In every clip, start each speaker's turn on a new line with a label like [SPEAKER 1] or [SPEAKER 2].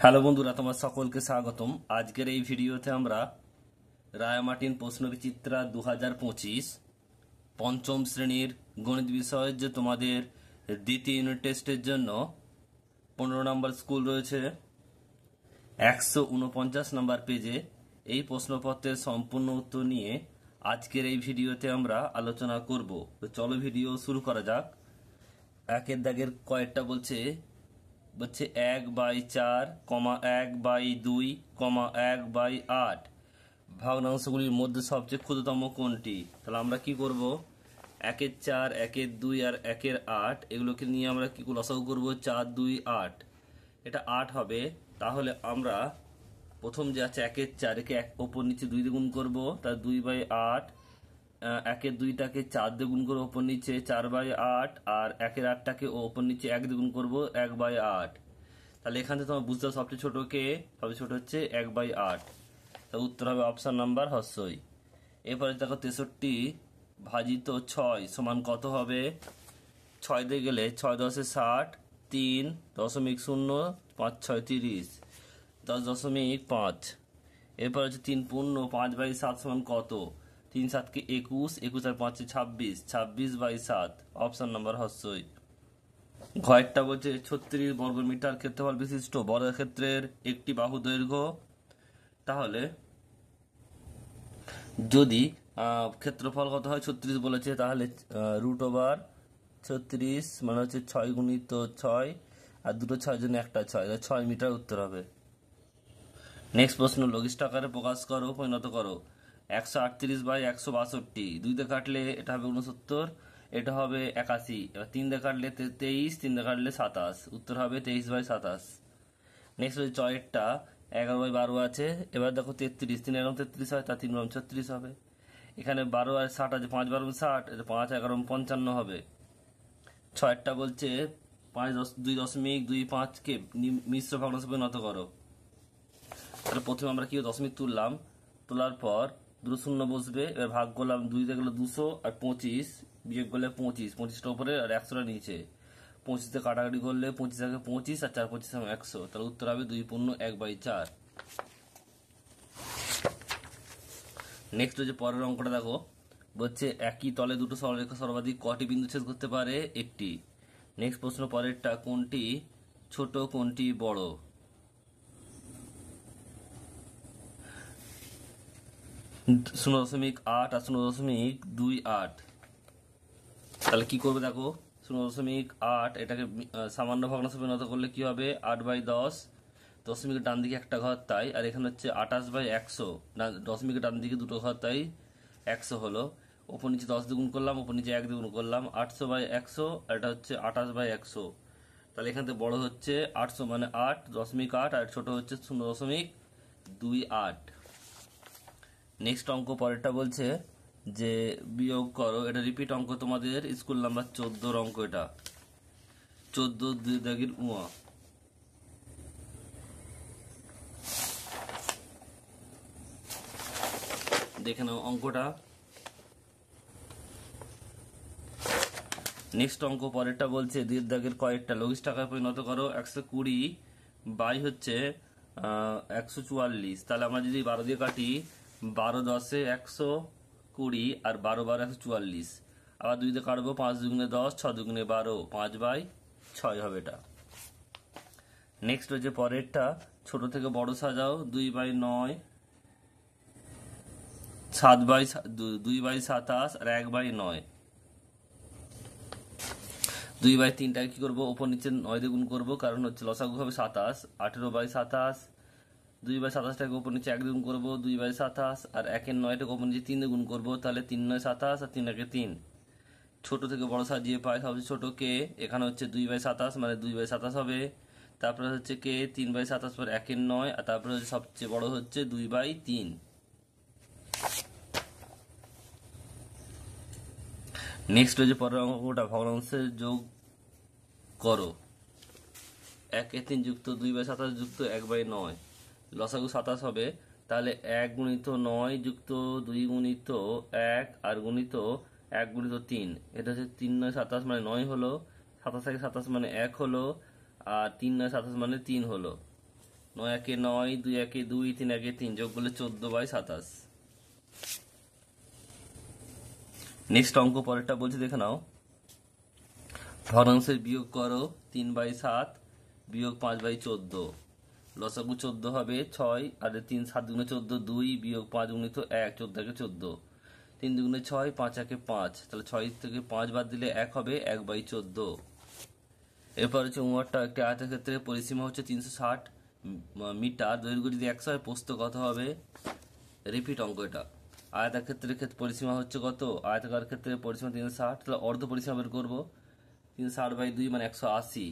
[SPEAKER 1] Hello বন্ধুরা, তোমার সকলকে স্বাগতম। আজকের এই ভিডিওতে আমরা রায়ামার্টিন প্রশ্নবিচিত্রা 2025 পঞ্চম শ্রেণীর গণিত বিষয়ের যে তোমাদের দ্বিতীয় ইউনিট টেস্টের জন্য 15 নম্বর স্কুল রয়েছে 149 নম্বর পেজে এই প্রশ্নপত্রের সম্পূর্ণ উত্তর নিয়ে আজকের এই ভিডিওতে আমরা আলোচনা করব। তো চলো ভিডিও শুরু করা যাক। একের দাগের কয়েকটা বলছে 1/4, 1/2, 1/8 ভগ্নাংশগুলির মধ্যে সবচেয়ে ক্ষুদ্রতম কোনটি? তাহলে আমরা কি করব, 1/4, 1/2 আর 1/8 এগুলোকে নিয়ে আমরা কি লসাগু করব? 4, 2, 8, এটা 8 হবে। তাহলে আমরা প্রথম যে আছে 1/4 একে ওপর নিচে 2 দিয়ে গুণ করবো, তার 2/8। 1/2টাকে 4 দিয়ে গুণ করবো ওপর নিচে 4/8, আর 1/8টাকে ওপর নিচে 1 দিয়ে গুণ করবো 1/8। তাহলে এখান থেকে তোমার বুঝতে হবে সবচেয়ে ছোট কে? সবচেয়ে ছোট হচ্ছে 1/8। তাহলে উত্তর হবে অপশন নাম্বার হর্ষই। এরপরে দেখো 63 ভাজিত 6 সমান কত হবে? 6 দিয়ে গেলে 6 10 60, 3.0, 5 6 30, 10.5। এরপর হচ্ছে 3 পূর্ণ 5/7 সমান কত? 3 7 কে 21, 21 আর 5 26, 26/7 অপশন নাম্বার হর্ষই। ঘরটা বলছে 36 বর্গমিটার ক্ষেত্রফল বিশিষ্ট বর্গক্ষেত্রের একটি বাহু দৈর্ঘ্য। তাহলে যদি ক্ষেত্রফল কত হয় 36 বলেছে, তাহলে √36 মানে হচ্ছে 6 গুণিত 6, আর দুটো 6 জন্য একটা 6, 6 মিটার উত্তর হবে। নেক্সট প্রশ্ন, লঘিষ্ঠ আকারে প্রকাশ করো, পরিণত করো। 138/162, 2 দিয়ে কাটলে এটা হবে 69, এটা হবে 81। এবার 3 দিয়ে কাটলে 23, 3 দিয়ে কাটলে 27, উত্তর হবে 23/27। নেক্সট হচ্ছে 6টা 11/12 আছে। এবার দেখো 33, 3 11 33 হয়, তার 3 36 হবে। এখানে 12 আর 60 আছে, 5 12 60, 5 11 55 হবে। 6টা বলছে 2.25 কে মিশ্র ভগ্নাংশে পরিণত করো। তাহলে প্রথমে আমরা কি দশমিক তুললাম, তোলার পর দুটো শূন্য বসবে। এবার ভাগ করলাম, 2 দিয়ে গেলো 200, আর 25 বিয়োগ করলে 25, 25টা উপরে আর 100টা নিচে। 25 দিয়ে কাটাকাটি করলে 25 থাকে 25, আর 4 25 100। তাহলে উত্তর হবে 2.1/4। নেক্সট হচ্ছে পরের অঙ্কটা দেখো, বলছে একই তলে দুটো সরলরেখা সর্বাধিক কটি বিন্দু ছেদ করতে পারে? একটি। নেক্সট প্রশ্ন পরেরটা, কোনটি ছোট কোনটি বড়? 0.8 আর 0.28। তাহলে কি করবে দেখো, 0.8 এটাকে সামান্য ভগ্নাংশে পরিণত করলে কি হবে? 8/10, দশমিকের ডান দিকে একটা ঘর তাই, আর এখানে হচ্ছে 28/100, দশমিকের ডান দিকে দুটো ঘর তাই 100 হলো। ওপর নিচে 10 দ্বিগুণ করলাম, ওপর নিচে 1 দ্বিগুণ করলাম, 800/100, আর এটা হচ্ছে 28/100। তাহলে এখান থেকে বড় হচ্ছে 800 মানে 8.8, আর ছোট হচ্ছে 0.28। নেক্সট অঙ্ক পরেরটা বলছে যে বিয়োগ করো, এটা রিপিট অঙ্ক, তোমাদের স্কুল নাম্বার 14 অঙ্ক। এটা 14 2 দাগের উয়া। দেখে নাও অঙ্কটা। নেক্সট অঙ্ক পরেরটা বলছে 2 দাগের কয়েকটা লঘিষ্ঠ আকারে পরিণত করো। 120 বাই হচ্ছে 144। তাহলে আমরা যদি 12 দিয়ে কাটি, 12 10 120, আর 12 12 144। আবার 2 দিয়ে কাটবো, 5 দুগুণে 10, 6 দুগুণে 12, 5/6 হবে এটা। নেক্সট হচ্ছে পরেরটা, ছোট থেকে বড় সাজাও। 2/9, 2/27, আর 1/9। 2/3টাকে কি করবো? ওপর নিচে 9 দিয়ে গুণ করবো, কারণ হচ্ছে লসাগু হবে 27। 18/27, 2/27টাকে ওপর নিচে 1 দিয়ে গুণ করবো, 2/27, আর 1 9টাকে ওপর নিচে 3 দিয়ে গুণ করবো, তাহলে 3 9 27, আর 3 1 3। ছোট থেকে বড় সাজিয়ে পাই, সবচেয়ে ছোট কে? এখানে হচ্ছে 2/27 মানে 2/27 হবে। তারপরে হচ্ছে কে 3/27 পর 1 9, আর তারপরে হচ্ছে সবচেয়ে বড় হচ্ছে 2/3। নেক্সট হচ্ছে পরের অঙ্কটা, ভগ্নাংশের যোগ করো। 1 3 যুক্ত 2/27 যুক্ত 1/9, লসাগু 27 হবে। তাহলে 1 গুণিত 9 যুক্ত 2 গুণিত 1, আর গুণিত 1 গুণিত 3, এটা হচ্ছে 3 9 27 মানে 9 হলো। 27 থেকে 27 মানে 1 হলো, আর 3 9 27 মানে 3 হলো। 9 একে 9, 2 একে 2, 3 একে 3, যোগ করলে 14/27। নেক্সট অঙ্ক পরেরটা বলছি, দেখে নাও। ভগ্নাংশের বিয়োগ করো 3/7 বিয়োগ 5/14। লসাগু 14 হবে 6, আর 3 7 দুগুণে 14, 2 বিয়োগ 5 গুণিত 1, 14 একে 14, 3 দুগুণে 6, 5 একে 5, তাহলে 6 থেকে 5 বাদ দিলে 1 হবে 1/14। এরপর হচ্ছে উমরটা একটি আয়তের ক্ষেত্রে পরিসীমা হচ্ছে 360 মিটার, দৈর্ঘ্য যদি 100 হয়, প্রস্থ কত হবে? রিপিট অঙ্ক এটা। আয়তার ক্ষেত্রে পরিসীমা হচ্ছে কত? আয়তাকার ক্ষেত্রে পরিসীমা 360, তাহলে অর্ধ পরিসীমা বের করবো। 360/2 মানে 180,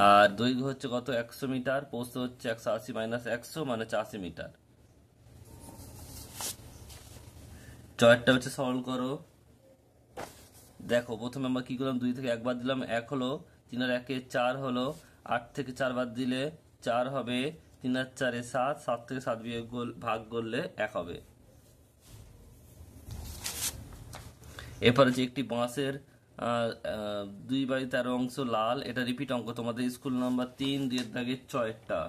[SPEAKER 1] আর দৈর্ঘ্য হচ্ছে কত? 100 মিটার, প্রস্থ হচ্ছে 180 মাইনাস 100 মানে 84 মিটার। চয়েরটা হচ্ছে সরল করো। দেখো প্রথমে আমরা কি করলাম, 2 থেকে 1 বাদ দিলাম, 1 হলো, 3 আর 1 4 হলো, 8 থেকে 4 বাদ দিলে 4 হবে, 3 আর 4 7, 7 থেকে 7 ভাগ করলে 1 হবে। এরপর হচ্ছে একটি বাঁশের 2/13 অংশ লাল, এটা রিপিট অঙ্ক, তোমাদের স্কুল নাম্বার 3 দুইয়ের দাগের চয়েরটা।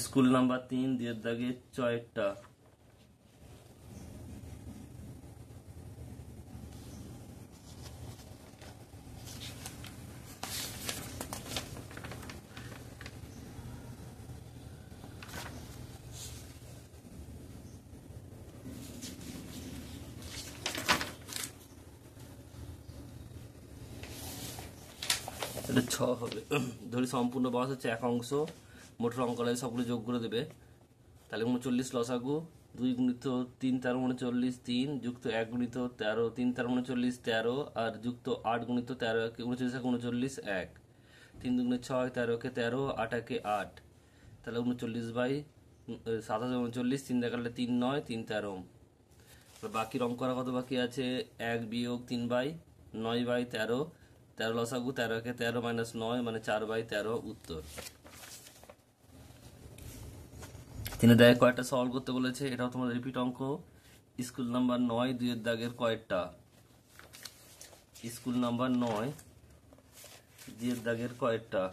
[SPEAKER 1] স্কুল নাম্বার 3 দুইয়ের দাগের চয়েরটা। এটা 6 হবে। ধরি সম্পূর্ণ বাস হচ্ছে 1 অংশ, মোটর অঙ্ক লাগে সবগুলো যোগ করে দেবে। তাহলে 39 লসাগু, 2 গুণিত 3 13 39, 3 যুক্ত 1 গুণিত 13, 3 13 39, 13, আর যুক্ত 8 গুণিত 13 একে 39 39, 1, 3 দুগুণে 6, 13 একে 13, 8 একে 8, তাহলে 39/27 39, 3 দেখালে 3 9, 3 13। বাকি রং করা কত বাকি আছে? 1 বিয়োগ 3/9/13, 13 লসাগু, 13 একে 13 মাইনাস 9 মানে 4/13 উত্তর। 3 এর দাগের কয়েকটা সলভ করতে বলেছে, এটাও তোমাদের রিপিট অঙ্ক। স্কুল নাম্বার 9 2 এর দাগের কয়েকটা। স্কুল নাম্বার 9 2 এর দাগের কয়েকটা।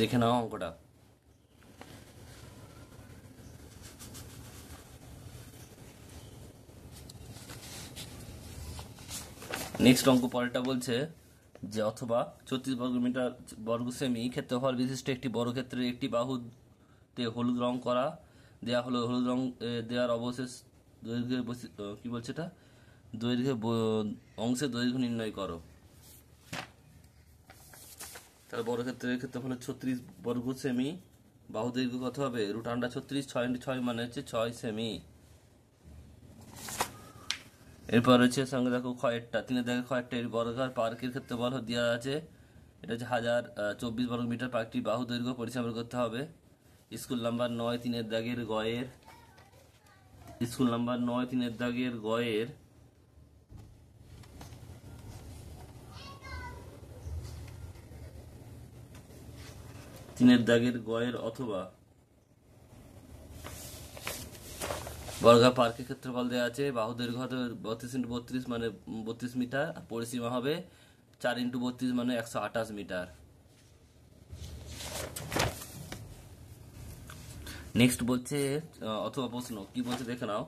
[SPEAKER 1] দেখে নাও অঙ্কটা। নেক্সট অঙ্ক পরেরটা বলছে যে অথবা 34 বর্গমিটার বর্গ সেমি ক্ষেত্রফল বিশিষ্ট একটি বর্গক্ষেত্রের একটি বাহুতে হলুদ রং করা দেয়া হলো, হলুদ রং দেওয়ার অবশেষ দৈর্ঘ্যের কি বলছে এটা, দৈর্ঘ্য অংশের দৈর্ঘ্য নির্ণয় করো। তাহলে বর্গক্ষেত্রের ক্ষেত্রফল 36 বর্গ সেমি, বাহু দৈর্ঘ্য কত হবে? √36, 6 × 6 মানে হচ্ছে 6 সেমি। এরপর হচ্ছে সঙ্গে দেখো ক্ষয়েরটা, 3 এর দাগের ক্ষয়েরটা, এর বর্গাকার পার্কের ক্ষেত্রফল দেওয়া আছে, এটা হচ্ছে 1024 বর্গমিটার। পার্কটি বাহু দৈর্ঘ্য পরিসীমা বের করতে হবে। স্কুল নাম্বার 9 3 এর দাগের গয়ের, স্কুল নাম্বার 9 3 এর দাগের গয়ের অথবা বর্গাকার পার্কের ক্ষেত্রফল দেওয়া আছে, বাহু দৈর্ঘ্য হবে 32 × 32 মানে 32 মিটার, পরিসীমা হবে 4 × 32 মানে 128 মিটার। নেক্সট বলছে অথবা প্রশ্ন কি বলছে দেখে নাও,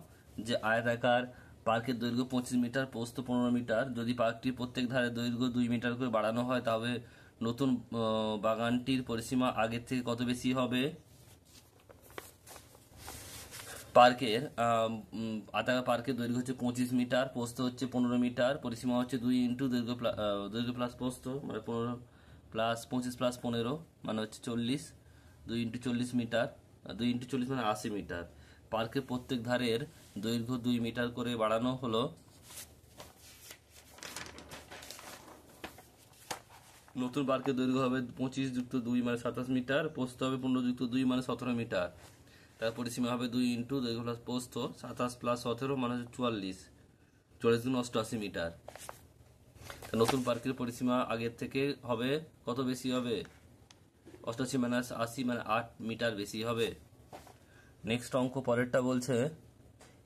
[SPEAKER 1] যে আয়তাকার পার্কের দৈর্ঘ্য 25 মিটার, প্রস্থ 15 মিটার, যদি পার্কটির প্রত্যেক ধারে দৈর্ঘ্য 2 মিটার করে বাড়ানো হয়, তবে নতুন বাগানটির পরিসীমা আগের থেকে কত বেশি হবে? পার্কের আয়তাকার পার্কের দৈর্ঘ্য হচ্ছে 25 মিটার, প্রস্থ হচ্ছে 15 মিটার, পরিসীমা হচ্ছে 2 × দৈর্ঘ্য প্লাস প্রস্থ মানে 15 প্লাস 25 প্লাস 15 মানে হচ্ছে 40, 2 × 40 মিটার, 2 × 40 মানে 80 মিটার। পার্কের প্রত্যেক ধারের দৈর্ঘ্য 2 মিটার করে বাড়ানো হলো, নতুন পার্কের দৈর্ঘ্য হবে 25 + 2 মানে 27 মিটার, প্রস্থ হবে 15 + 2 মানে 17 মিটার। তার পরিসীমা হবে 2 × দৈর্ঘ্য প্লাস প্রস্থ 27 + 17 মানে 44, 44 × 88 মিটার। নতুন পার্কের পরিসীমা আগের থেকে হবে কত বেশি হবে? 88 মাইনাস 80 মানে 8 মিটার বেশি হবে। নেক্সট অঙ্ক পরেরটা বলছে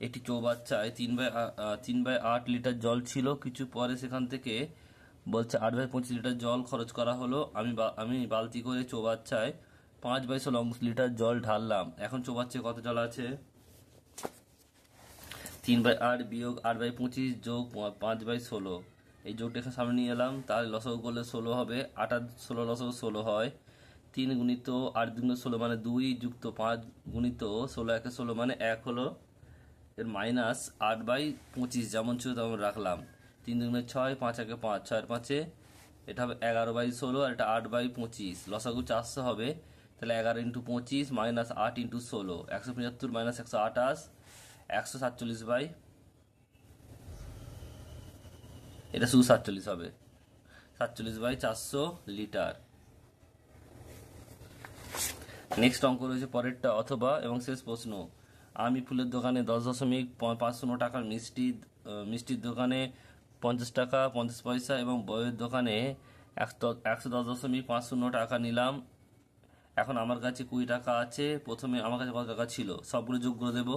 [SPEAKER 1] একটি চৌবাচ্চায় 3/8 লিটার জল ছিল, কিছু পরে সেখান থেকে বলছে 8/25 লিটার জল খরচ করা হলো। আমি বালতি করে চৌবাচ্চায় 5/16 লিটার জল ঢাললাম। এখন চৌবাচ্চায় কত জল আছে? 3/8 বিয়োগ 8/25 যোগ 5/16, এই যোগটা এখানে সামনে নিয়ে এলাম, তাহলে লসাগু করলে 16 হবে। 8 আর 16 লসাগু 16 হয়। 3 গুণিত 8 দুগুণে 16 মানে 2 যুক্ত 5 গুণিত 16 একে 16 মানে 1 হলো। এর মাইনাস 8/25 যেমন ছিল তেমন রাখলাম। 3 দুগুণে 6, 5 একে 5, 6 5, এটা হবে 11/16 আর এটা 8/25। লসাগু 400 হবে, তাহলে 11 ইন্টু 25 মাইনাস 8 ইন্টু 16, 175 মাইনাস 128, 147 এটা শুধু 47 হবে, 47/400 লিটার। নেক্সট অঙ্ক রয়েছে পরেরটা অথবা এবং শেষ প্রশ্ন। আমি ফুলের দোকানে 10.50 টাকার মিষ্টির দোকানে 50 টাকা 50 পয়সা এবং বইয়ের দোকানে 110.50 টাকা নিলাম। এখন আমার কাছে 20 টাকা আছে। প্রথমে আমার কাছে কত টাকা ছিল সবগুলো যোগ করে দেবো।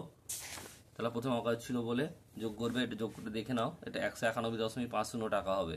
[SPEAKER 1] তাহলে প্রথমে আমার কাছে ছিল বলে যোগ করবে, এটা যোগ করে দেখে নাও, এটা 191.50 টাকা হবে।